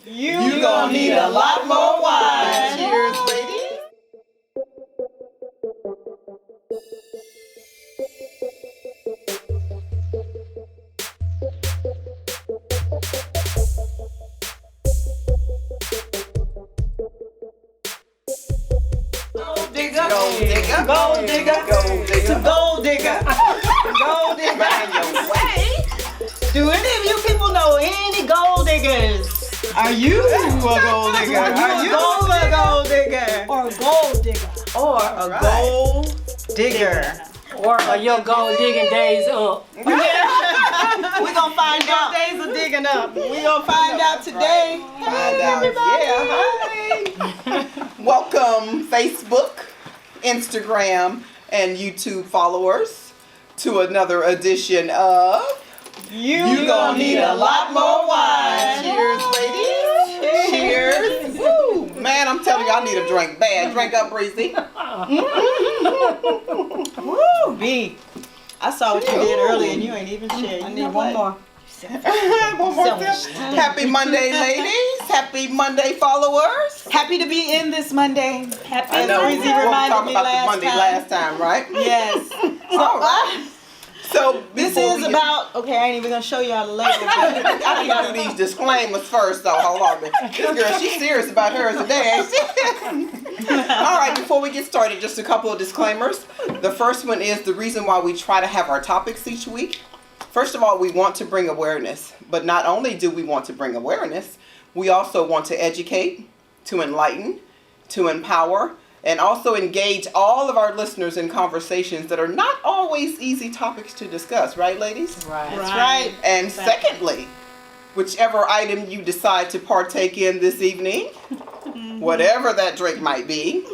You gonna need a lot more wine. Cheers, ladies. Gold digger, gold digger, gold digger, gold digger, gold digger, gold digger. Find your way. Do any of you people know any gold diggers? Are you a gold digger? Are you a gold digger? Or a gold digger. Or a gold digger. Or are your gold digging days up? We're gonna find out. Days of digging up. We're gonna find out today. Find out. Yeah, hi. Welcome, Facebook, Instagram, and YouTube followers, to another edition of You Gonna Need a Lot More Wine. Cheers, ladies. Cheers. Woo. Man, I'm telling you, I need a drink bad. Drink up, Breezy. Woo, B. I saw what you did earlier and you ain't even shared. I need one more. One more sip. Happy Monday, ladies. Happy Monday, followers. Happy to be in this Monday. Happy I know. Breezy We reminded talked me about last the Monday time. last time, right? Yes. All right. So This before is we about, okay, I ain't even gonna show y'all the label. I need to do these disclaimers first, though. Hold on. This girl, she's serious about hers today, ain't she? All right, before we get started, just a couple of disclaimers. The first one is the reason why we try to have our topics each week. First of all, we want to bring awareness. But not only do we want to bring awareness, we also want to educate, to enlighten, to empower, and also engage all of our listeners in conversations that are not always easy topics to discuss. Right, ladies? Right. That's right. And secondly, whichever item you decide to partake in this evening, whatever that drink might be,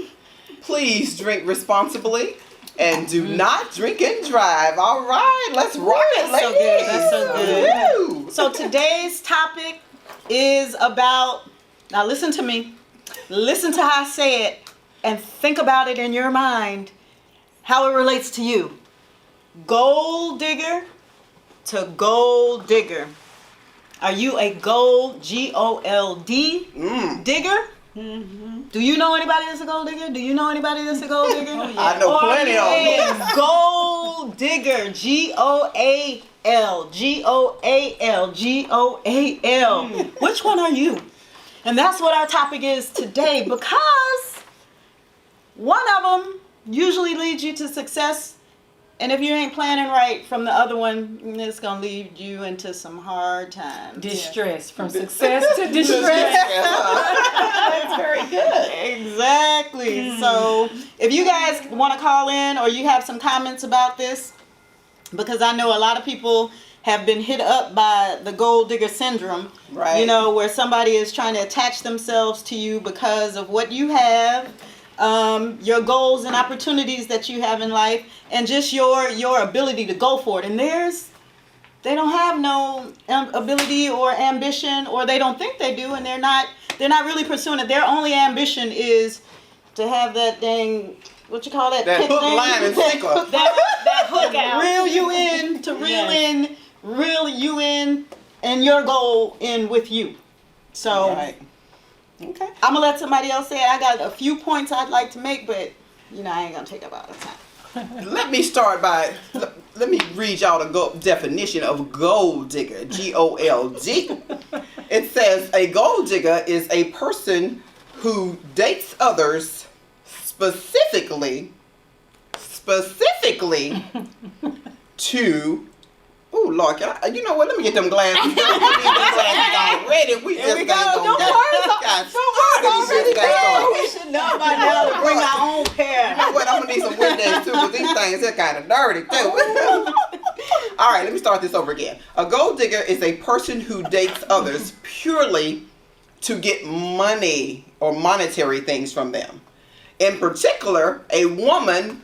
please drink responsibly and do not drink and drive. All right, let's rock it, That's so ladies. good. That's so good. Woo. So today's topic is about, now listen to me, listen to how I say it, and think about it in your mind, how it relates to you. Gold digger to gold digger. Are you a gold, G-O-L-D, digger? Mm-hmm. Do you know anybody that's a gold digger? Do you know anybody that's a gold digger? I know Or plenty are of you them. a gold digger, G-O-A-L, G-O-A-L, G-O-A-L. Which one are you? And that's what our topic is today, because one of them usually leads you to success, and if you ain't planning right from the other one, it's gonna lead you into some hard times. Distress. From success to distress. That's very good. Exactly. So if you guys want to call in or you have some comments about this, because I know a lot of people have been hit up by the gold digger syndrome, Right. you know, where somebody is trying to attach themselves to you because of what you have, your goals and opportunities that you have in life, and just your ability to go for it. And they don't have no ability or ambition, or they don't think they do, and they're not really pursuing it. Their only ambition is to have that dang, what you call that? That pit hook, thing? line, and sinker. That hook out. Reel you in, to reel you in, and your goal in with you. So Right. Okay. I'm gonna let somebody else say it. I got a few points I'd like to make, but I ain't gonna take up all the time. Let me start by, let me read y'all the definition of gold digger, G-O-L-D. It says a gold digger is a person who dates others specifically to, oh Lord, you know what, let me get them glasses. We need them glasses already. We just ain't gonna We should know by now to bring our own pair. You know what? I'm gonna need some Windex too, because these things are kind of dirty too. All right, let me start this over again. A gold digger is a person who dates others purely to get money or monetary things from them. In particular, a woman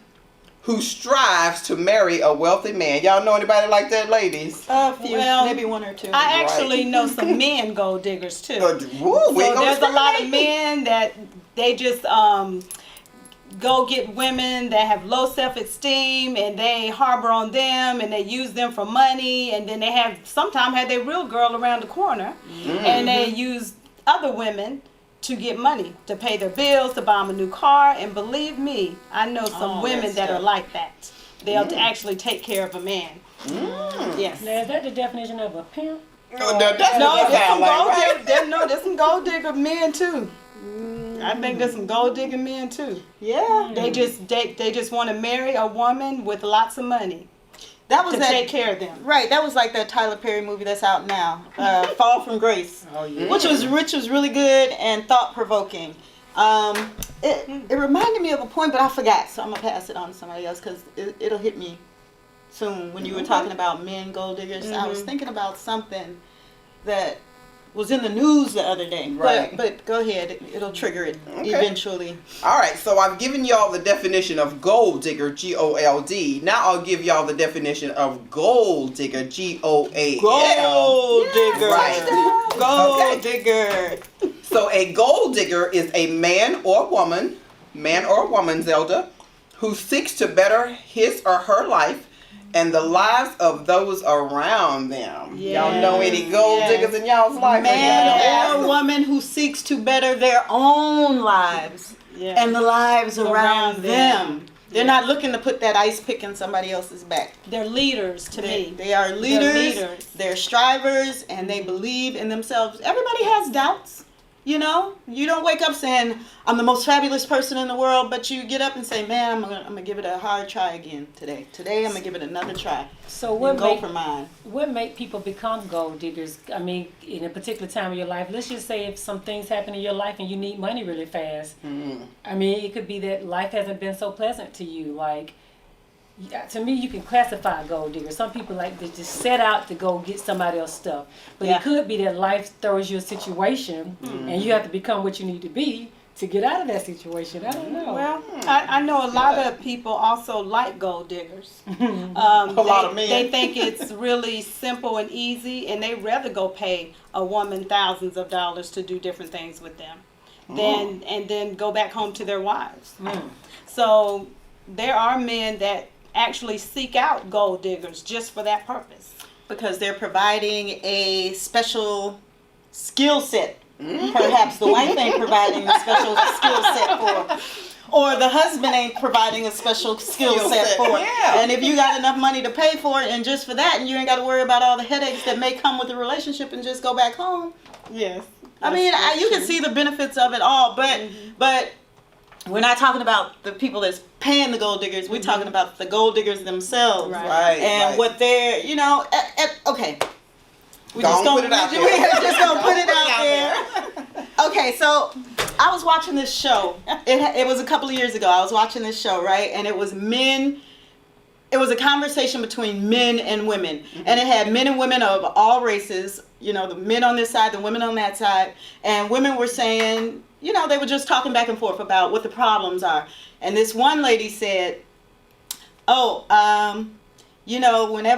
who strives to marry a wealthy man. Y'all know anybody like that, ladies? A few, Well, maybe one or two. I actually know some men gold diggers too. Woo, So we ain't gonna there's a lot of discriminate. men that they just go get women that have low self-esteem, and they harbor on them, and they use them for money, and then they sometimes have their real girl around the corner, and they use other women to get money, to pay their bills, to buy them a new car. And believe me, I know some women that are like that. They'll actually take care of a man. Yes. Now, is that the definition of a pimp? No, that's No, what it there's sound some like, gold right? digger. There's some gold digger men too. I think there's some gold digger men too. Yeah. They just want to marry a woman with lots of money That was to take care of them. Right, that was like that Tyler Perry movie that's out now, Fall from Grace, which was really good and thought provoking. It reminded me of a point, but I forgot, so I'm gonna pass it on to somebody else because it'll hit me soon. When you were talking about men gold diggers, I was thinking about something that was in the news the other day. Right. But go ahead, it'll trigger it eventually. All right, so I've given y'all the definition of gold digger, G-O-L-D. Now I'll give y'all the definition of gold digger, G-O-A-L. Gold digger. Right. Gold digger. So a gold digger is a man or woman, Zelda, who seeks to better his or her life and the lives of those around them. Y'all know any gold diggers in y'all's life? Man or woman who seeks to better their own lives and the lives around them. They're not looking to put that ice pick in somebody else's back. They're leaders to me. They are leaders. They're strivers, and they believe in themselves. Everybody has doubts. You know, you don't wake up saying, I'm the most fabulous person in the world, but you get up and say, man, I'm gonna give it a hard try again today. Today, I'm going to give it another try. So what for mine. What make people become gold diggers? I mean, in a particular time of your life, let's just say if some things happen in your life and you need money really fast. I mean, it could be that life hasn't been so pleasant to you. Like, to me, you can classify a gold digger. Some people like to just set out to go get somebody else's stuff. But it could be that life throws you a situation and you have to become what you need to be to get out of that situation. I don't know. Well, I know a lot of people also like gold diggers. A lot of men. They think it's really simple and easy, and they rather go pay a woman thousands of dollars to do different things with them and then go back home to their wives. So there are men that actually seek out gold diggers just for that purpose. Because they're providing a special skill set. Perhaps the wife ain't providing a special skill set for, or the husband ain't providing a special skill set for. And if you got enough money to pay for it, and just for that, and you ain't got to worry about all the headaches that may come with the relationship, and just go back home. Yes. I mean, you can see the benefits of it all, but we're not talking about the people that's paying the gold diggers. We're talking about the gold diggers themselves, and what they're, okay. We're just gonna put it out there. Okay, so I was watching this show. It was a couple of years ago. I was watching this show, right? And it was men. It was a conversation between men and women, and it had men and women of all races. You know, the men on this side, the women on that side, and women were saying, they were just talking back and forth about what the problems are. And this one lady said, whenever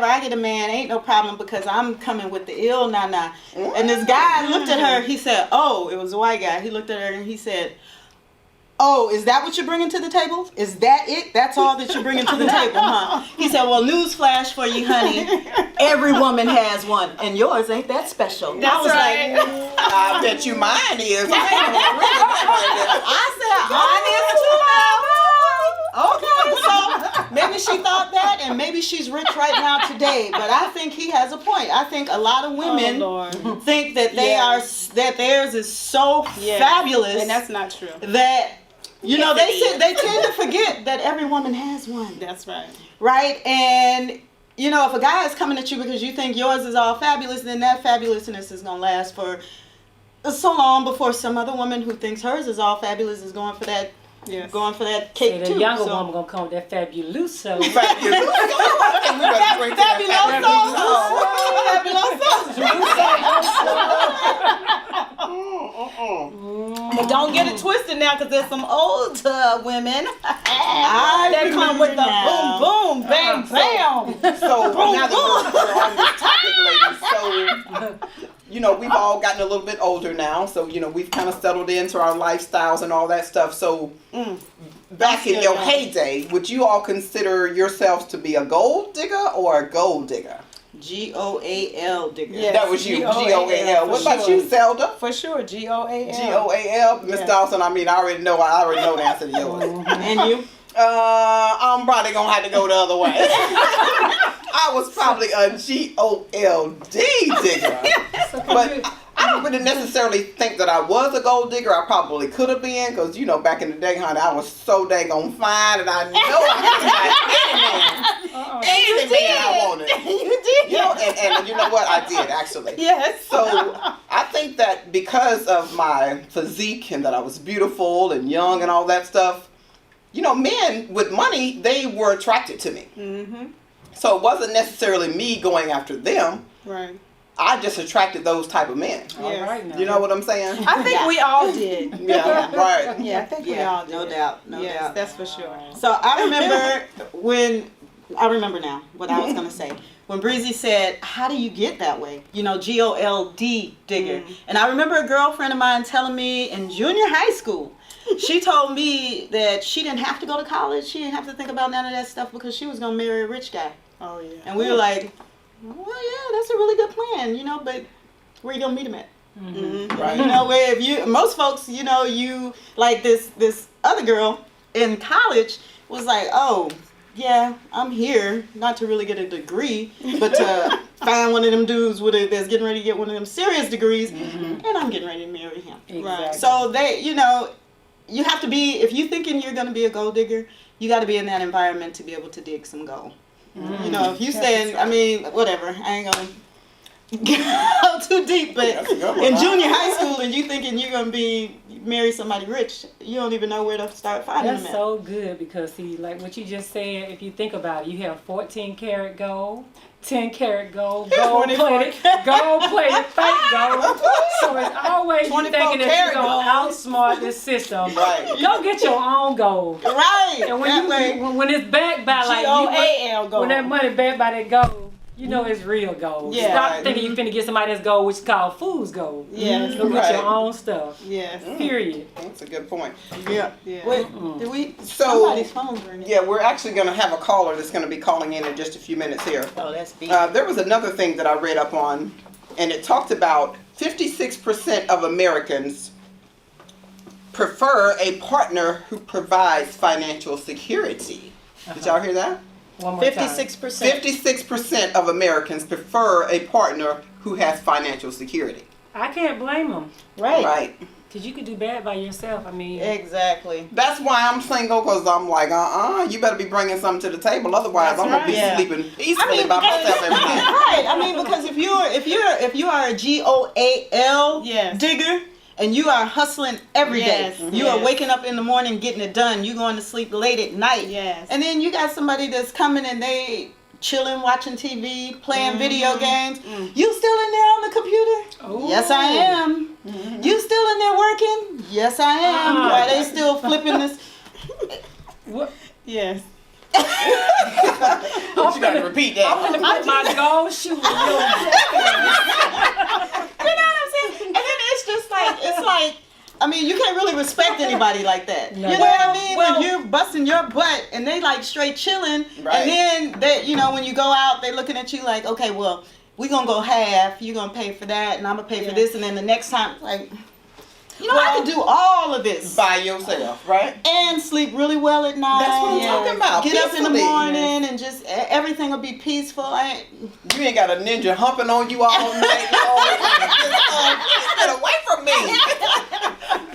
I get a man, ain't no problem because I'm coming with the ill nana. And this guy looked at her, he said, it was a white guy. He looked at her and he said, is that what you're bringing to the table? Is that it? That's all that you're bringing to the table, huh? He said, well, newsflash for you, honey. Every woman has one, and yours ain't that special. That's right. I bet you mine is. I said, mine is too. Okay, so maybe she thought that, and maybe she's rich right now today. But I think he has a point. I think a lot of women think that that theirs is so fabulous, and that's not true. That they tend to forget that every woman has one. That's right. Right, and if a guy is coming at you because you think yours is all fabulous, then that fabulousness is gonna last for so long before some other woman who thinks hers is all fabulous is going for that. Yes. Going for that cake the too. younger woman gonna come with that fabuloso. But don't get it twisted now, because there's some older women that come with the boom, boom, bam, bam. So now that we're on this topic, ladies, so we've all gotten a little bit older now, so we've kind of settled into our lifestyles and all that stuff. So back in your heyday, would you all consider yourselves to be a gold digger or a gold digger? G-O-A-L digger. Yeah. That was you, G-O-A-L, G-O-A-L. What for about sure. you, Zelda? For sure, G-O-A-L. G-O-A-L. Miss Yeah. Dawson, I already know the answer to yours. And you? I'm probably gonna have to go the other way. I was probably a G-O-L-D digger. But I don't really necessarily think that I was a gold digger. I probably could have been, because, back in the day, honey, I was so daggone fine, and I know I could have got any man I wanted. You did. And you know what? I did, actually. Yes. So I think that because of my physique and that I was beautiful and young and all that stuff, men with money, they were attracted to me. Mm-hmm. So it wasn't necessarily me going after them. Right. I just attracted those type of men. Yes. All right now. You know what I'm saying? I think we all did. Yeah, right. Yeah, I think we Yeah, all did. no doubt, no Yes, doubt. that's for sure. So I remember now what I was going to say. When Breezy said, how do you get that way? G-O-L-D digger. And I remember a girlfriend of mine telling me in junior high school, she told me that she didn't have to go to college. She didn't have to think about none of that stuff because she was going to marry a rich guy. Oh, yeah. And we were like, well, yeah, that's a really good plan, but where you going to meet him at? Mm-hmm. Right. Where most folks, you like this other girl in college was like, oh, yeah, I'm here not to really get a degree, but to find one of them dudes that's getting ready to get one of them serious degrees, and I'm getting ready to marry him. Exactly. So you have to be, if you're thinking you're going to be a gold digger, you got to be in that environment to be able to dig some gold. If you saying, whatever, I ain't going to go too deep, but That's a good one, in huh? junior high school and you thinking you're going to marry somebody rich, you don't even know where to start finding That's them at. so good because, see, like what you just said, if you think about it, you have 14 karat gold, 10 karat gold, gold 24 plated, fake gold. So it's always you 24 thinking that you're karat going to gold. outsmart this system. Right. Go get your own gold. Right. And that way. when it's backed by like G-O-A-L gold. when that money backed by that gold, it's real gold. Yeah. Stop Right. thinking you finna get somebody that's gold, which is called fool's gold. Yes. Go get Right. your own stuff. Yes. Period. That's a good point. Yeah. Yeah. Wait, did we? So- Somebody's phone's ringing. Yeah, we're actually going to have a caller that's going to be calling in just a few minutes here. Oh, that's B. There was another thing that I read up on, and it talked about 56% of Americans prefer a partner who provides financial security. Did y'all hear that? One more time. 56%. 56% of Americans prefer a partner who has financial security. I can't blame them. Right. Right. Because you could do bad by yourself. I mean, Exactly. That's why I'm single, because I'm like, you better be bringing something to the table. Otherwise, That's I'm going to be right. Yeah. sleeping peacefully by myself every night. Right. Because if you are a GOAL Yes. digger and you are hustling every day, Yes, you are yes. waking up in the morning getting it done. You going to sleep late at night. Yes. And then you got somebody that's coming and they chilling, watching TV, playing video games. You still in there on the computer? Ooh. Yes, I am. You still in there working? Yes, I am. While they still flipping this. what? Yes. But you got to repeat that. I'm gonna put my gold shoe in your You know what I'm saying? And then it's like, you can't really respect anybody like that. No. You know what I mean? Well- When you're busting your butt and they like straight chilling, Right. and then they, when you go out, they looking at you like, okay, well, we gonna go half. You gonna pay for that, and I'm gonna pay for Yeah. this, and then the next time, like, I can do all of this By yourself, right? and sleep really well at night. That's what I'm Yeah. talking about. Get up in the peacefully. morning and just everything will be peaceful. You ain't got a ninja humping on you all night long. Get away from me.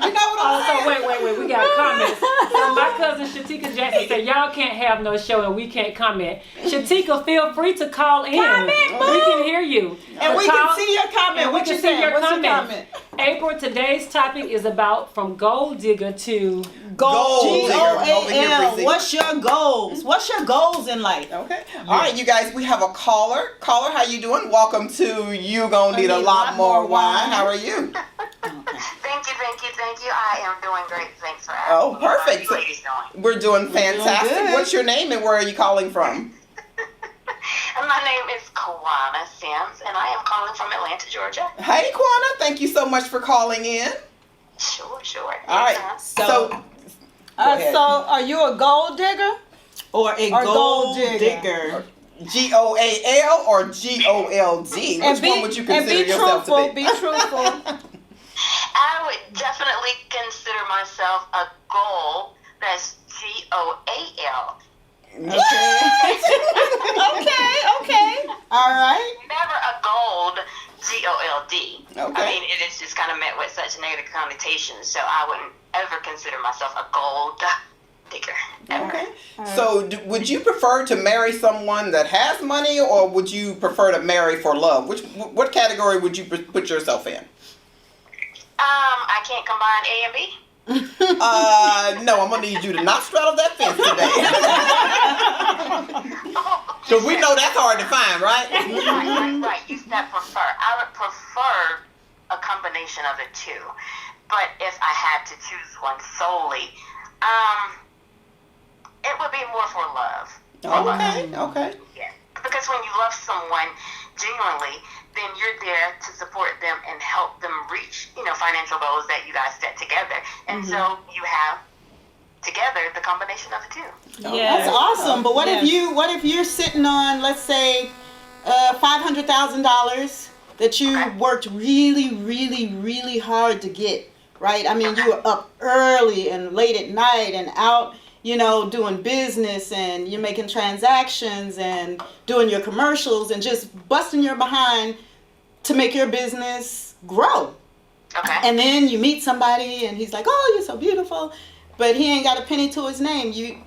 You know what I'm Oh, saying? so wait. We got comments. So my cousin Shatika Jackson said, y'all can't have no show and we can't comment. Shatika, feel free to call in. We can hear you. And we Call- can see your comment. and we What can you see saying? your What's comment. your comment? April, today's topic is about from gold digger to Gold digger. Over here, GOAL. Breezy. What's your goals? What's your goals in life? Okay. All right, you guys, we have a caller. Caller, how you doing? Welcome to You Gonna Need a Lot More Wine. How are you? Thank you. I am doing great. Thanks for asking. Oh, perfect. How are you ladies doing? We're doing fantastic. good. What's your name and where are you calling from? And my name is Kawana Sims, and I am calling from Atlanta, Georgia. Hey, Kwana, thank you so much for calling in. Sure. All right. Anytime. So, go ahead. So, are you a gold digger? Or a Or gold gold digger. digger. GOAL or GOLD? Which one would you consider yourself truthful, to be? Be truthful. I would definitely consider myself a goal that's GOAL. Okay. All right. Never a gold GOLD. Okay. I mean, it is just kind of met with such negative connotations, so I wouldn't ever consider myself a gold digger. Ever. Okay. So, would you prefer to marry someone that has money, or would you prefer to marry for love? What category would you put yourself in? I can't combine A and B. No, I'm gonna need you to not straddle that fence today. So we know that's hard to find, right? Right. You said prefer. I would prefer a combination of the two. But if I had to choose one solely, it would be more for love. Okay. Yeah. Because when you love someone genuinely, then you're there to support them and help them reach, financial goals that you guys set together. And so you have together the combination of the two. Yeah. That's awesome. But what Yes. if you're sitting on, let's say, $500,000 that you worked really, really, really hard to get, right? I mean, you were up early and late at night and out, doing business, and you're making transactions and doing your commercials and just busting your behind to make your business grow. Okay. And then you meet somebody and he's like, "Oh, you're so beautiful," but he ain't got a penny to his name. You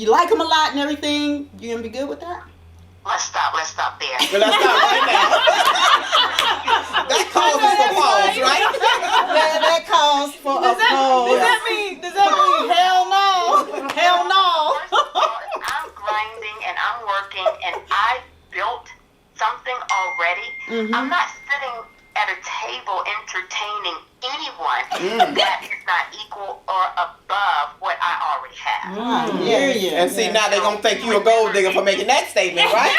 like him a lot and everything. You gonna be good with that? Let's stop there. Well, let's stop right now. That calls for pause, right? That calls for a pause. Does that mean hell no? Hell no. First of all, I'm grinding and I'm working and I built something already. I'm not sitting at a table entertaining anyone that is not equul or above what I already have. I hear you. And see, now they're gonna think you a gold digger for making that statement, right?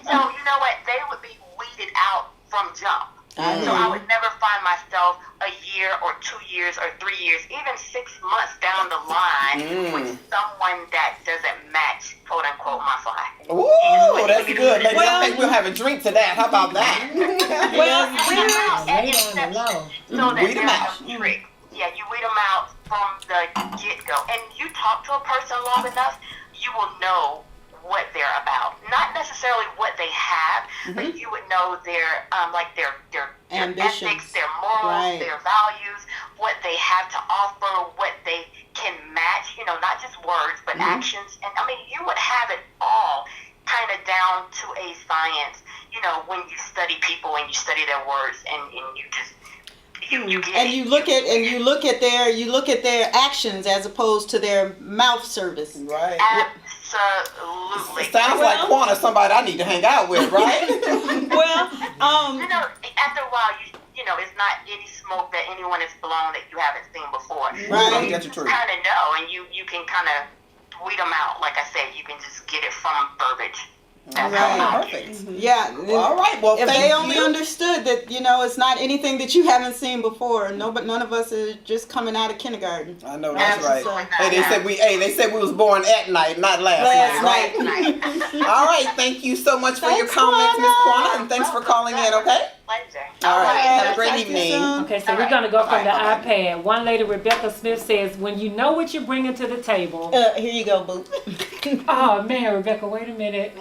So you know what? They would be weeded out from jump. So I would never find myself a year or 2 years or 3 years, even 6 months down the line with someone that doesn't match, quote unquote, my fly. Ooh, that's good. Ladies, I think we'll have a drink to that. How about that? Weed them out at Lay on the inception low. so that Weed 'em there's out. no trick. Yeah, you weed them out from the get-go. And you talk to a person long enough, you will know what they're about. Not necessarily what they have, but you would know their Ambitions. ethics, their morals, their values, what they have to offer, what they can match, not just words, but actions. And I mean, you would have it all kind of down to a science, when you study people and you study their words and you just you get And it. you look at their actions as opposed to their mouth service. Right. Absolutely. It sounds like Quanta, somebody I need to hang out with, right? Well, After a while, it's not any smoke that anyone has blown that you haven't seen before. Right. That's the truth. Kind of know, and you can kind of weed them out. Like I said, you can just get it from verbiage. That's how Right. I get it. Perfect. yeah. All right. Well, If thank they only you. understood that, it's not anything that you haven't seen before. No, but none of us are just coming out of kindergarten. I know that's right. Absolutely not. Hey, they said we was born at night, not last night. Night. All right. Thank you so much for your comments, Miss Quanta, and thanks for calling in. Okay. Pleasure. All right. Have a great Talk to you evening. soon. Okay, so we're gonna go from the iPad. One lady, Rebecca Smith, says, "When you know what you're bringing to the table." Here you go, boo. Oh man, Rebecca, wait a minute.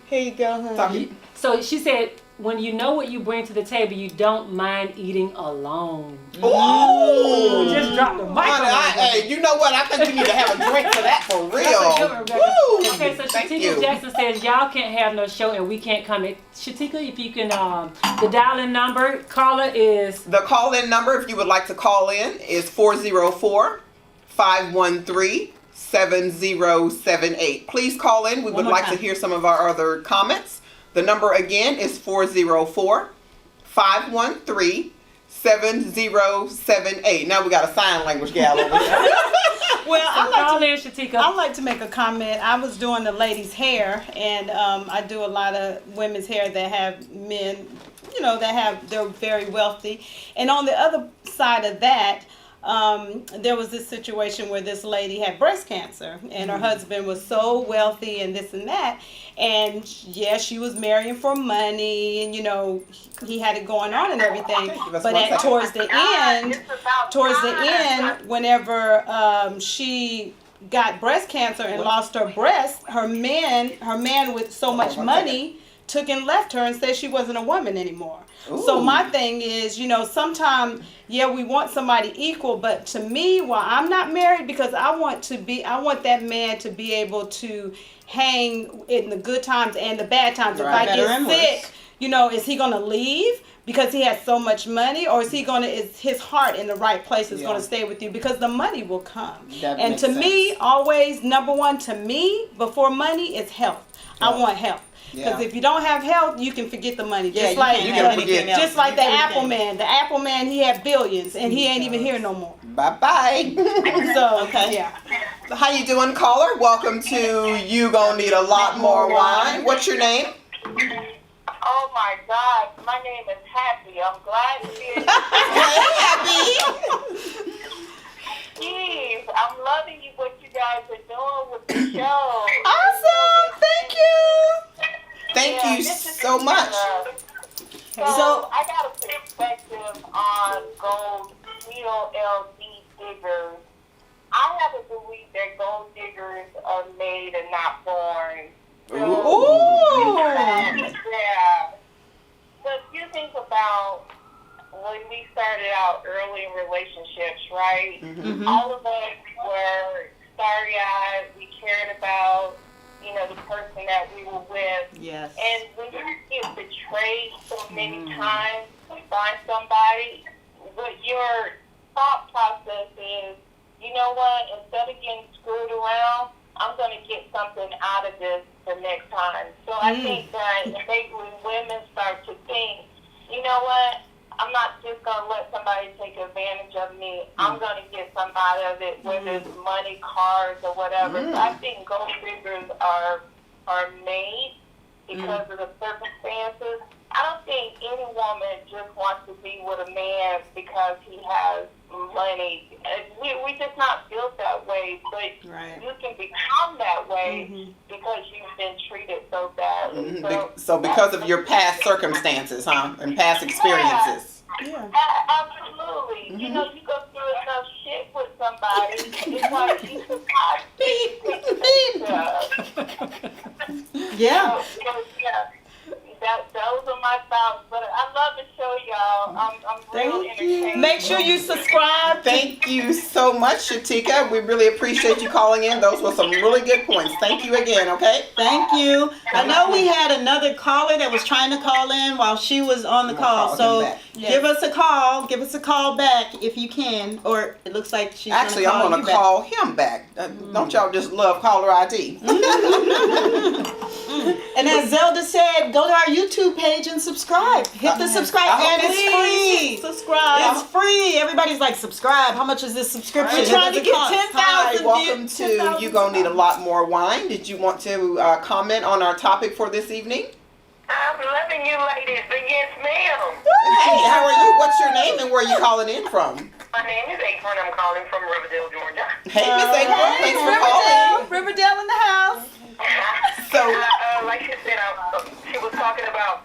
Here you go, honey. So she said, when you know what you bring to the table, you don't mind eating alone. Ooh. Just drop the mic on Honey, that. hey, you know what? I think we need to have a drink for that for real. That's a good one, Rebecca. Woo. Okay, so Thank Shatika you. Jackson says, y'all can't have no show and we can't come in. Shatika, if you can, the dial-in number, caller is... The call-in number, if you would like to call in, is 404-513-7078. Please call in. We would more like time. to hear some of our other comments. The number again is 404-513-7078. Now we got a sign language gal over here. Well, Call in, Shatika. I'd like to make a comment. I was doing the ladies' hair, and I do a lot of women's hair that have men, they're very wealthy. And on the other side of that, there was this situation where this lady had breast cancer, and her husband was so wealthy and this and that, and yeah, she was marrying for money, and he had it going on and everything. But towards the end, whenever she got breast cancer and lost her breast, her man with so much money took and left her and said she wasn't a woman anymore. Ooh. So my thing is, sometimes, we want somebody equal, but to me, while I'm not married, because I want that man to be able to hang in the good times and the bad times. Right. If I get sick, is he gonna leave because he has so much money, or is his heart in the right place, is gonna stay with you, because the money will come. And to me, always number one to me before money is health. I want health. Because if you don't have health, you can forget the money. Just like the Apple Man. The Apple Man, he had billions, and he ain't even here no more. Bye-bye. So, okay. Yeah. How you doing, caller? Welcome to You Gonna Need a Lot More Wine. What's your name? Oh, my God. My name is Happy. I'm glad to be here. Hey, Happy. Jeez, I'm loving what you guys are doing with the show. Awesome. Thank you. Thank you so much. So I got a perspective on gold GOLD diggers. I have a belief that gold diggers are made and not born. Ooh. Yeah. But you think about when we started out early in relationships, right? Mm-hmm. All of us were starry-eyed. We cared about the person that we were with. Yes. And when you get betrayed so many times by somebody, what your thought process is, instead of getting screwed around, I'm going to get something out of this the next time. So I think that when women start to think, I'm not just going to let somebody take advantage of me. I'm going to get something out of it, whether it's money, cars, or whatever. So I think gold diggers are made because of the circumstances. I don't think any woman just wants to be with a man because he has money. We just not built that way, but you can become that way because you've been treated so badly. So because of your past circumstances, and past experiences. Yeah. Absolutely. You go through enough shit with somebody, it's like you survive. Yeah. Those are my thoughts, but I love the show, y'all. I'm real entertained. Make sure you subscribe. Thank you so much, Shatika. We really appreciate you calling in. Those were some really good points. Thank you again, okay? Thank you. I know we had another caller that was trying to call in while she was on the call. So give us a call. Give us a call back if you can. Or it looks like she's actually, I'm going to call him back. Don't y'all just love caller ID? And as Zelda said, go to our YouTube page and subscribe. Hit the subscribe, and it's free. Subscribe. It's free. Everybody's like, subscribe. How much is this subscription? We're trying to get 10,000 Hi, welcome views. to You Gonna Need a Lot More Wine. Did you want to comment on our topic for this evening? I'm loving you ladies, but yes, ma'am. Hey, how are you? What's your name and where are you calling in from? My name is Apron. I'm calling from Riverdale, Georgia. Hey, Miss April. Thanks for calling. Riverdale in the house. So, like she said, she was talking about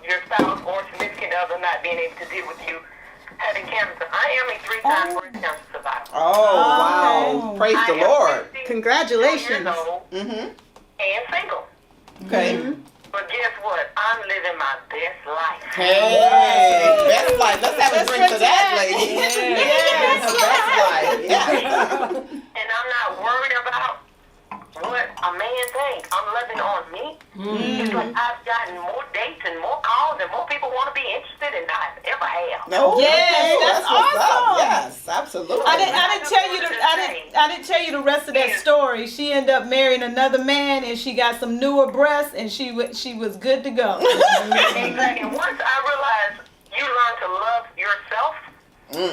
your spouse or significant other not being able to deal with you having cancer. I am a 3-time breast cancer survivor. Oh, wow. Praise the Lord. Congratulations. Years old and single. Okay. But guess what? I'm living my best life. Hey, best life. Let's have a drink to that, lady. Yes. Best life. Yeah. And I'm not worried about what a man thinks. I'm living on me. It's like I've gotten more dates and more calls and more people want to be interested than I've ever have. No, Yes, that's what's up. awesome. Yes, absolutely. I didn't tell you the rest of that story. She ended up marrying another man, and she got some newer breasts, and she was good to go. Exactly. Once I realized you learn to love yourself,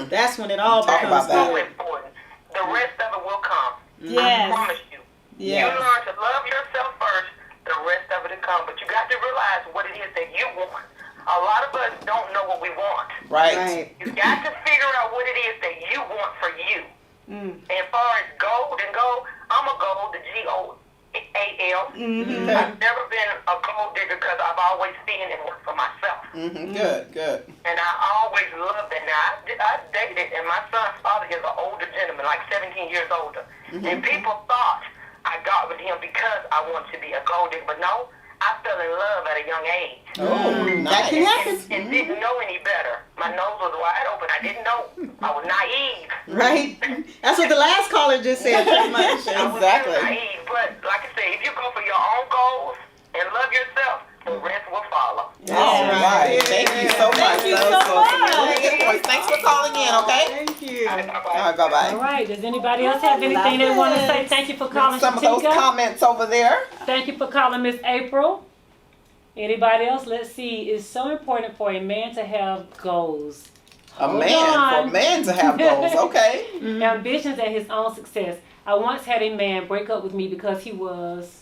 That's when it all Talk becomes about that. so important. The rest of it will come. Yes. I promise you. Yes. You learn to love yourself first, the rest of it will come. But you got to realize what it is that you want. A lot of us don't know what we want. Right. You got to figure out what it is that you want for As far as gold and gold, I'm a gold, the GOAL. I've never been a gold digger because I've always seen it work for myself. Good. And I always loved it. Now, I dated, and my son's father is an older gentleman, like 17 years older. And people thought I got with him because I wanted to be a gold digger. But no, I fell in love at a young age. That can happen. And didn't know any better. My nose was wide open. I didn't know. I was naive. Right? That's what the last caller just said, pretty much. I was Exactly. naive. But like I say, if you go for your own goals and love yourself, the rest will follow. All right. Thank you so much. Thank you That was so much. really good points. Thanks for calling in, okay? Thank you. All right, bye-bye. All right. Does anybody else have anything they want to say? Thank you for calling, Some of those Shatika. comments over there. Thank you for calling, Miss April. Anybody else? Let's see. It's so important for a man to have goals. For on. a man to have goals, okay. Ambitions and his own success. I once had a man break up with me because he was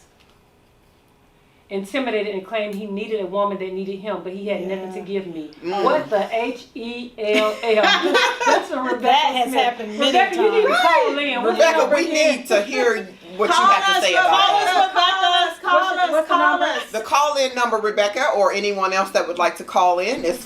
intimidated and claimed he needed a woman that needed him, but he had nothing to give me. What the HELL? That's a Rebecca That has Smith. happened many Rebecca, you need to times. call in. What you Rebecca, gonna we bring in? need to hear what you have to say about that. What's the number? The call-in number, Rebecca, or anyone else that would like to call in, is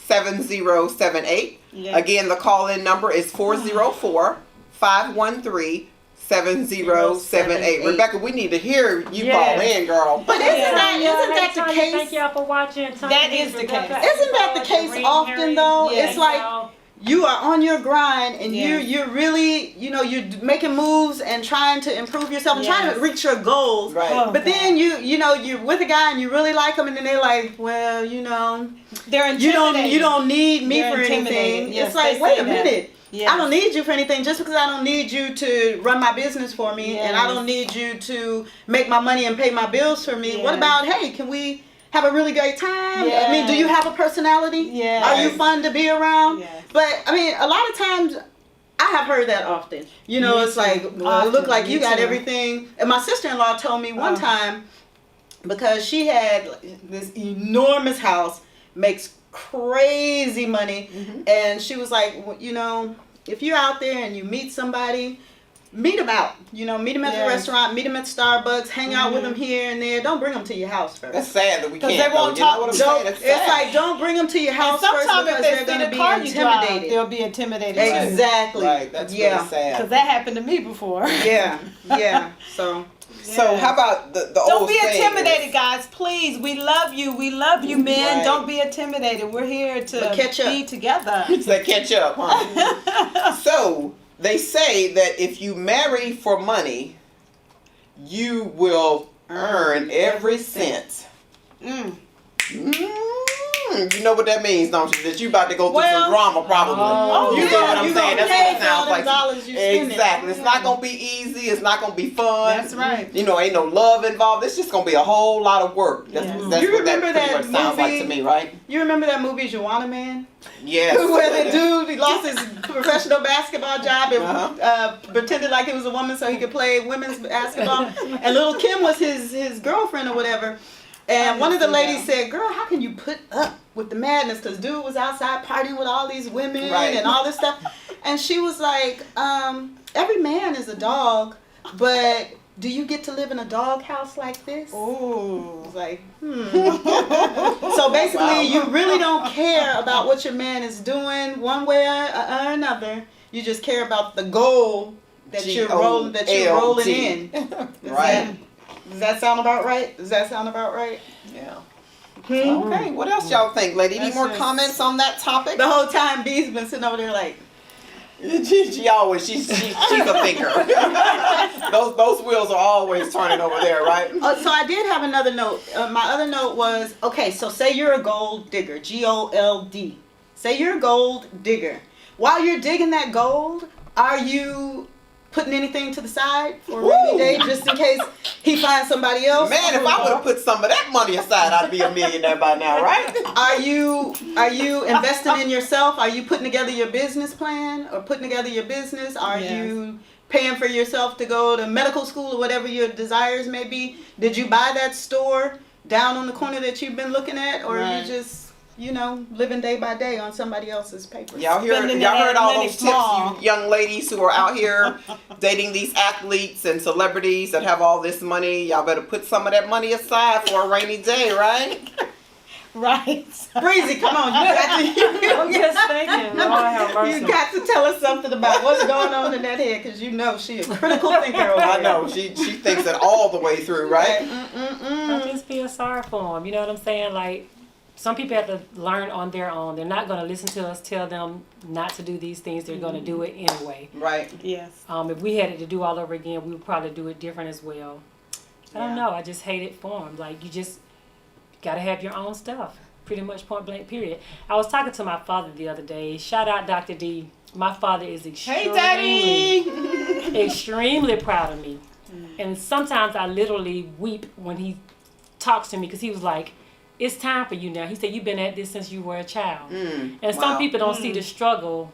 404-513-7078. Yes. Again, the call-in number is 404-513-7078. Rebecca, we need to hear you call in, girl. But isn't that the case? Thank y'all for watching. That is the case. Isn't that the case often, though? Yes. It's like you are on your grind and Yes. you're really, you're making moves and trying to improve yourself and trying to Yes. reach your goals. Right. Oh, But God. then you're with a guy and you really like him, and then they're like, well, They're you don't need me They're for intimidated. anything. Yes, It's like, they wait say a that. minute. Yes. I don't need you for anything just because I don't need you to run my business for me, and I Yes. don't need you to make my money and pay my bills for me. What Yes. about, hey, can we have a really great time? I Yes. mean, do you have a personality? Yes. Are you fun to be around? Yes. But I mean, a lot of times I have heard that often. Me It's too. like, well, it look Often. like Me you got too. everything. And my sister-in-law told me one time, because she had this enormous house, makes crazy money, and she was like, well, if you're out there and you meet somebody, meet them out. Meet them at the Yes. restaurant, meet them at Starbucks, hang out with them here and there. Don't bring them to your house first. That's sad that we 'Cause can't. they won't though. You know talk- what I'm Don't, saying? It's it's sad. like, don't bring them to your And house first sometimes if because they they're see going to the be car you drive, intimidated. they'll be intimidated. Exactly. Right. That's Yeah. really sad. Because that happened to me before. Yeah. So. So how about the Don't old be saying intimidated, is- guys. Please, we love you. We love you, men. Right. Don't be intimidated. We're here to But catch up. be together. It's that catch up, huh? So they say that if you marry for money, you will earn every cent. You know what that means, don't you? That you about to go through some drama, probably. You know what I'm saying? That's what it sounds like. Exactly. It's not gonna be easy. It's not gonna be fun. That's right. Ain't no love involved. It's just gonna be a whole lot of work. That's, Yes. that's You what that remember pretty that much sounds like movie? to me, right? You remember that movie, Juwanna Man? Yes. Where the dude, he lost his professional basketball job and Uh-huh. pretended like he was a woman so he could play women's basketball. And little Kim was his girlfriend or whatever. And one of the ladies said, girl, how can you put up with the madness? Because dude was outside partying with all these women Right. and all this stuff. And she was like, every man is a dog, but do you get to live in a dog house like this? Ooh. I was like, So basically, you really don't care about what your man is doing one way or another. You just care about the goal that you're rolling in. Right. Does that sound about right? Yeah. Okay. What else y'all think, lady? Any That's more just- comments on that topic? The whole time, B's been sitting over there like, She always she's a thinker. those wheels are always turning over there, right? So I did have another note. My other note was, okay, so say you're a gold digger, GOLD. Say you're a gold digger. While you're digging that gold, are you putting anything to the side for a rainy day just in case he finds somebody else? Man, if I would have put some of that money aside, I'd be a millionaire by now, right? Are you investing in yourself? Are you putting together your business plan or putting together your business? Are you paying for yourself to go to medical school or whatever your desires may be? Did you buy that store down on the corner that you've been looking at, or are you just living day by day on somebody else's paper. Y'all Spending heard it all in those tips, small. you young ladies who are out here dating these athletes and celebrities that have all this money. Y'all better put some of that money aside for a rainy day, right? Right. Breezy, come on, I'm just thinking, Lord have mercy. you got to tell us something about what's going on in that head, because she a critical thinker over I there. know, she thinks it all the way through, right? I just feel sorry for them. You know what I'm saying? Like, some people have to learn on their own. They're not going to listen to us tell them not to do these things. They're going to do it anyway. Right. Yes. If we had it to do all over again, we would probably do it different as well. I don't know. I just hate it for them. Like, you just got to have your own stuff. Pretty much point blank, period. I was talking to my father the other day. Shout out Dr. D. My father is extremely proud of me. And sometimes I literally weep when he talks to me, because he was like, it's time for you now. He said, you've been at this since you were a child. And some wow. people don't see the struggle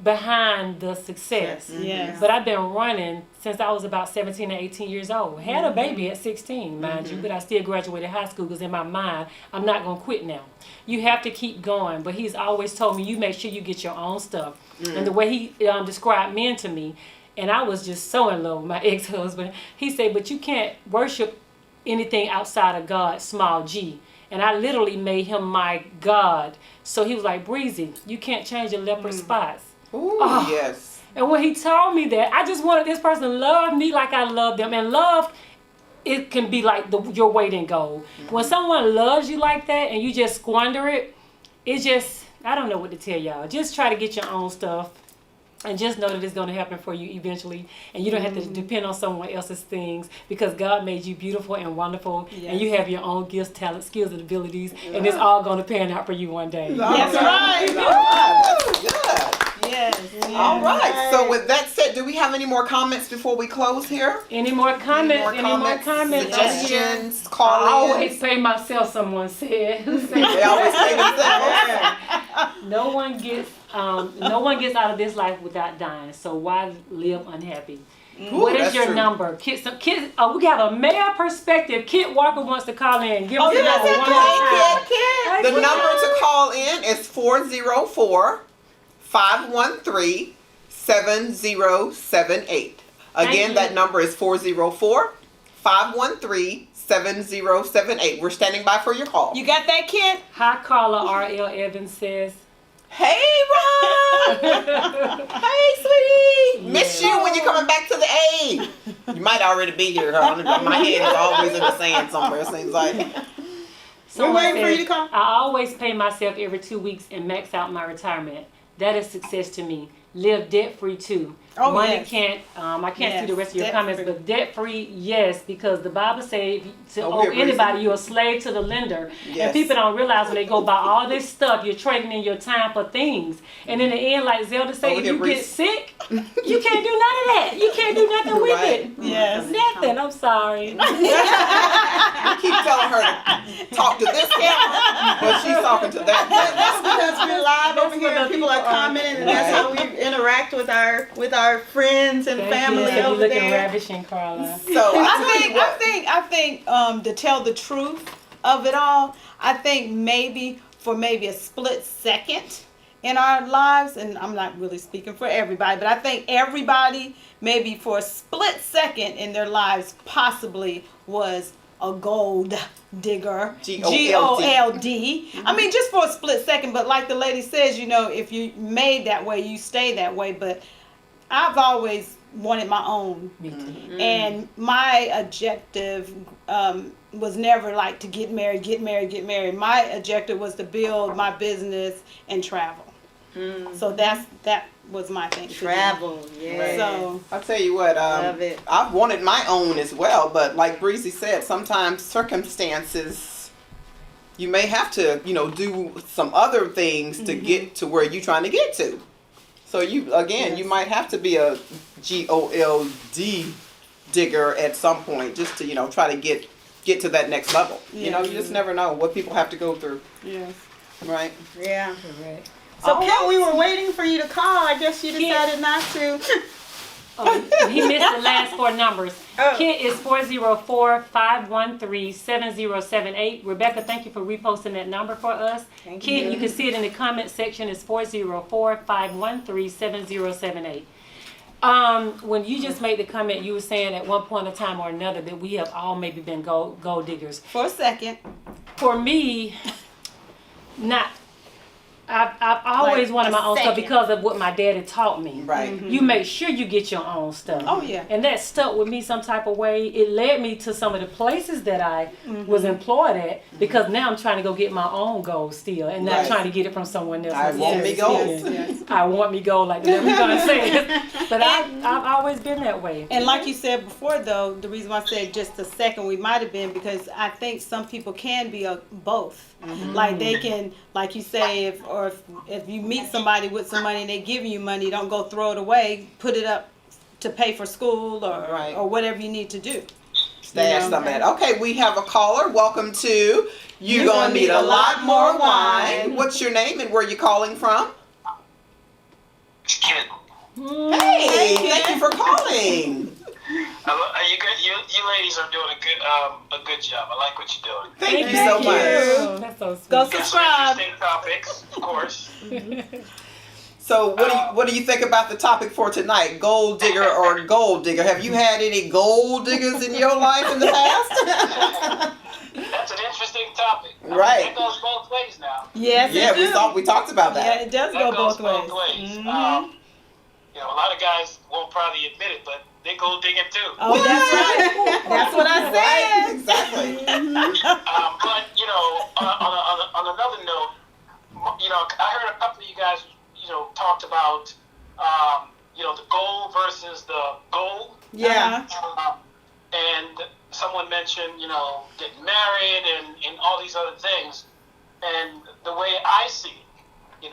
behind the success. Yes. But I've been running since I was about 17 or 18 years old. Had a baby at 16, mind you, but I still graduated high school, because in my mind, I'm not going to quit now. You have to keep going. But he's always told me, you make sure you get your own stuff. And the way he described men to me, and I was just so in love with my ex-husband, he said, but you can't worship anything outside of God, small g. And I literally made him my God. So he was like, Breezy, you can't change your leopard spots. Ooh, Oh. yes. And when he told me that, I just wanted this person to love me like I love them. And love, it can be like your weight in gold. When someone loves you like that and you just squander it, it just, I don't know what to tell y'all. Just try to get your own stuff. And just know that it's going to happen for you eventually. And you don't have to depend on someone else's things, because God made you beautiful and wonderful. Yes. And you have your own gifts, talents, skills, and abilities. And it's all going to pan out for you one day. That's right. That's good. Yes. All right. So with that said, do we have any more comments before we close here? Any more comments? Any more comments? Suggestions, I call-ins? always pay myself, someone said. They always say themselves. No one gets out of this life without dying. So why live unhappy? What is that's your true. number? Kids, we got a male perspective. Kit Walker wants to call in. Give us the Yes, number one more time. The number to call in is 404-513-7078. Again, you. that number is 404-513-7078. We're standing by for your call. You got that, kid? Hi, Carla R.L. Evans says. Hey, Ron! Hey, sweetie! Miss you when you're coming back to the A. You might already be here, huh? My head is always in the sand somewhere, seems like. We're waiting for you to call. I always pay myself every 2 weeks and max out my retirement. That is success to me. Live debt free too. Oh, Money yes. can't. I can't see the rest of your debt-free. comments, but debt free, yes, because the Bible says to Oh, owe here, Breezy. anybody, you're a slave to the lender. Yes. And people don't realize when they go buy all this stuff, you're trading in your time for things. And in the end, like Zelda said, Over if here, you Breezy. get sick, you can't do none of that. You can't do nothing with Right. it. Yes. Nothing. I'm sorry. I keep telling her to talk to this camera, but she's talking to that camera. Because we're live That's over here what and the people are people are. commenting, and that's how we interact with our friends and Thank family you. You're over looking there. ravishing, Carla. So I I think to tell the truth of it all, I think maybe a split second in our lives, and I'm not really speaking for everybody, but I think everybody maybe for a split second in their lives possibly was a gold digger. G-O-L-D. I mean, just for a split second, but like the lady says, if you made that way, you stay that way. But I've always wanted my own. Me too. And my objective was never like to get married. My objective was to build my business and travel. So that was my thing. to do. Travel, yeah. So I'll tell you what, Love it. I've wanted my own as well, but like Breezy said, sometimes circumstances, you may have to, do some other things to get to where you're trying to get to. So you might have to be a GOLD digger at some point just to, try to get to that next level. You just never know what people have to go through, yes. right? Yeah. Correct. So, All Kit, right. we were waiting for you to call. I guess you decided not to. He missed the last four numbers. Kit is 404-513-7078. Rebecca, thank you for reposting that number for us. Kit, you can see it in the comment section. It's 404-513-7078. When you just made the comment, you were saying at one point in time or another that we have all maybe been gold diggers. For a second. For me, not. I've always Like wanted my a own stuff second. because of what my daddy taught me. Right. You make sure you get your own stuff. Oh, yeah. And that stuck with me some type of way. It led me to some of the places that I was employed at because now I'm trying to go get my own gold still and not Right. trying to get it from someone else. I want me gold. I want me gold, like the gonna say. But I've always been that way. And like you said before, though, the reason why I said just a second we might have been because I think some people can be both. Like they can, like you say, if you meet somebody with some money and they give you money, don't go throw it away. Put it up to pay for school Right. or whatever you need to do. Stash some of that. Okay, we have a caller. Welcome to You Gonna Need a Lot More Wine. What's your name and where you calling from? Kid. Hey, thank you for calling. You good? You ladies are doing a good job. I like what you're doing. Thank you so much. That's so sweet. Go Got some subscribe. interesting topics, of course. So what do you think about the topic for tonight? Gold digger or gold digger? Have you had any gold diggers in your life in the past? That's an interesting topic. I mean, Right. It goes both ways now. Yes, Yeah, it do. we talked about Yeah, that. it does That go goes both ways. You know, a lot of guys won't probably admit it, but they gold digging too. Oh, that's right. That's what I Right, said. exactly. But on another note, I heard a couple of you guys, talked about, the gold versus the gold. Yeah. And someone mentioned, getting married and all these other things. And the way I see it,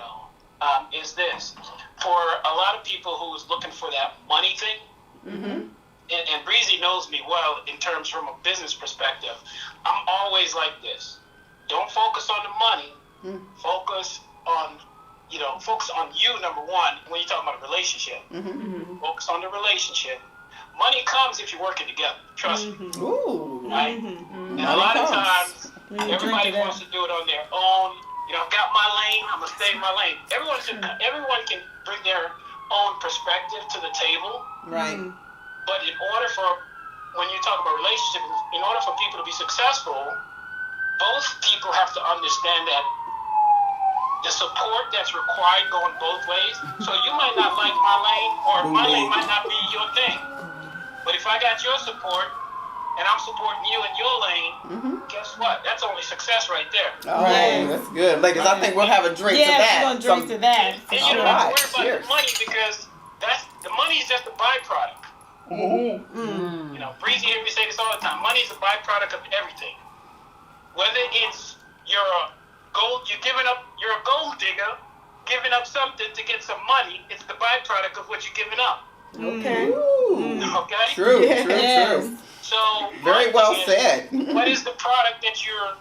is this. For a lot of people who's looking for that money thing, and Breezy knows me well in terms from a business perspective, I'm always like this. Don't focus on the money. Focus on you, number one, when you're talking about a relationship. Focus on the relationship. Money comes if you're working together. Trust me. Ooh. Right? And a lot of times, everybody wants to do it on their own. I've got my lane, I'm going to stay in my lane. Everyone can bring their own perspective to the table. Right. But in order for, when you talk about relationships, in order for people to be successful, both people have to understand that the support that's required going both ways. So you might not like my lane, or my lane might not be your thing. But if I got your support, and I'm supporting you in your lane, guess what? That's only success right there. Oh, that's good. Ladies, I think we'll have a drink to Yeah, that. we're going to drink to that. And you don't have to worry about the money because the money is just a byproduct. Breezy hear me say this all the time. Money is a byproduct of everything. Whether it's you're a gold digger, giving up something to get some money, it's the byproduct of what you're giving up. Okay. Okay? True. So Very well said. What is the product that you're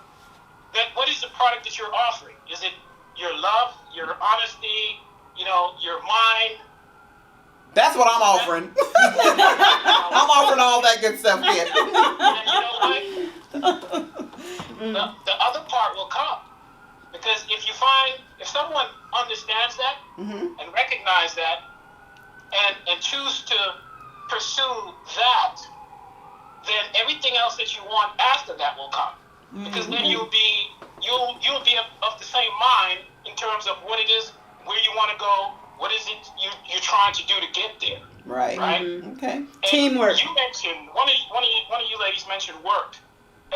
offering? Is it your love, your honesty, your mind? That's what I'm offering. I'm offering all that good stuff, kid. And you know what? The other part will come. Because if someone understands that and recognize that and choose to pursue that, then everything else that you want after that will come. Because then you'll be of the same mind in terms of what it is, where you want to go, what is it you're trying to do to get there. Right. Okay. And Teamwork. You mentioned one of you ladies mentioned work.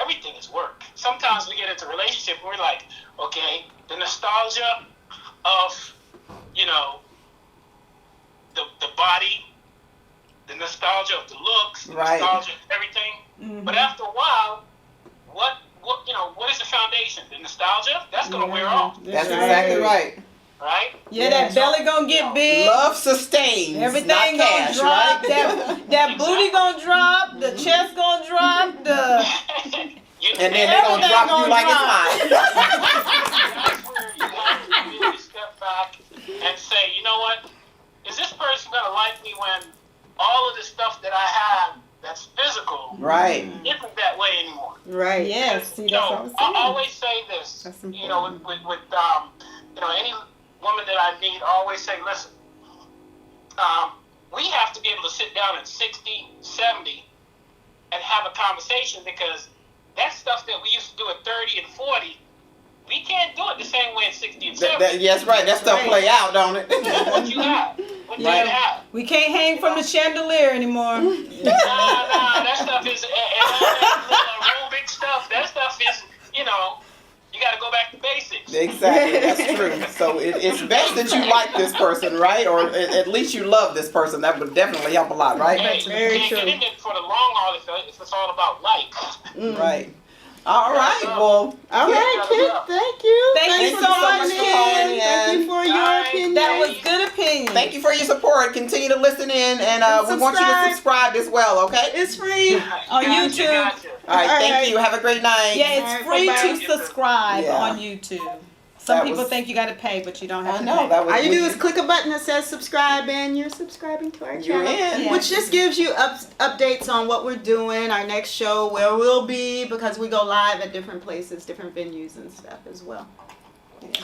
Everything is work. Sometimes we get into a relationship and we're like, okay, the nostalgia of the body, the nostalgia of the looks, the nostalgia of everything. But after a while, what is the foundation? The nostalgia? That's gonna wear off. That's exactly right. Right? Yeah, that belly gonna get big. Love sustains. Everything not gonna cash, drop. right? That booty gonna drop. The chest gonna drop. And then they're gonna drop you like it's hot. That's where you have to really step back and say, you know what? Is this person gonna like me when all you know, with you know, any woman that I meet, I always say, listen, we have to be able to sit down at 60, 70 and have a conversation, because that stuff that we used to do at 30 and 40, we can't do it the same way at 60 and 70. Yes, right. That stuff play out, don't it? What you have. What you have. We can't hang from the chandelier anymore. Nah, that stuff is, and that aerobic stuff, that stuff is, you know, you got to go back to basics. Exactly, that's true. So it's best that you like this person, right? Or at least you love this person. That would definitely help a lot, right? Hey, very you true. can't get in it for the long haul if it's all about likes. Right. All right. Well, All right, Kid. Thank you. Thank you so much, for calling in. Thank you for your Alright. opinion. That was good opinion. Thank you for your support. Continue to listen in, and we want you to subscribe. subscribe as well, okay? It's free. On Gotcha, YouTube. gotcha. All right, thank Alright. you. Have a great night. Yeah, it's Alright, free bye-bye. to subscribe Yeah. on YouTube. Some That people was- think you got to pay, but you don't have I to know pay. that was. All you do is click a button that says subscribe, and you're subscribing to our You're channel. in. Which just gives you updates on what we're doing, our next show, where we'll be, because we go live at different places, different venues and stuff as well.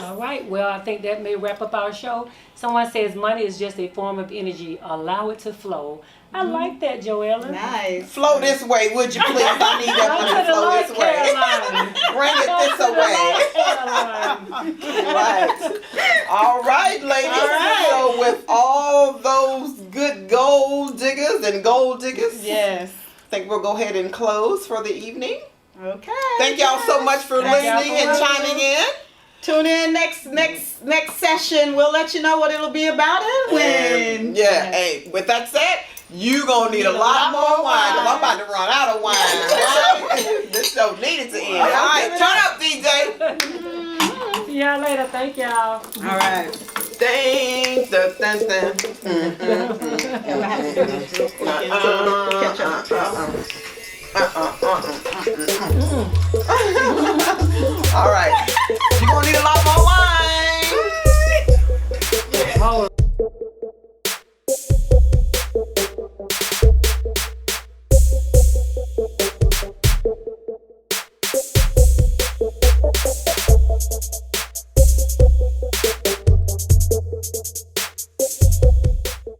All right. Well, I think that may wrap up our show. Someone says money is just a form of energy. Allow it to flow. I like that, Joella. Nice. Flow this way, would you please? I need that Run money to to the flow North this way. Carolina. Bring it this Go to the way. North Carolina. Right. All right, ladies. All right. So with all those good gold diggers and gold diggers, Yes. I think we'll go ahead and close for the evening. Okay. Thank y'all so much for Thank y'all listening for and listening. chiming in. Tune in next session. We'll let you know what it'll be about and when. And yeah, hey, with that said, you gonna need a lot more wine, because I'm about to run out of wine. Right? This show needed to end. All right, turn up, DJ. See y'all later. Thank y'all. All right. Ding, dun, dun, dun. Catch up. All right, you gonna need a lot more wine. Hold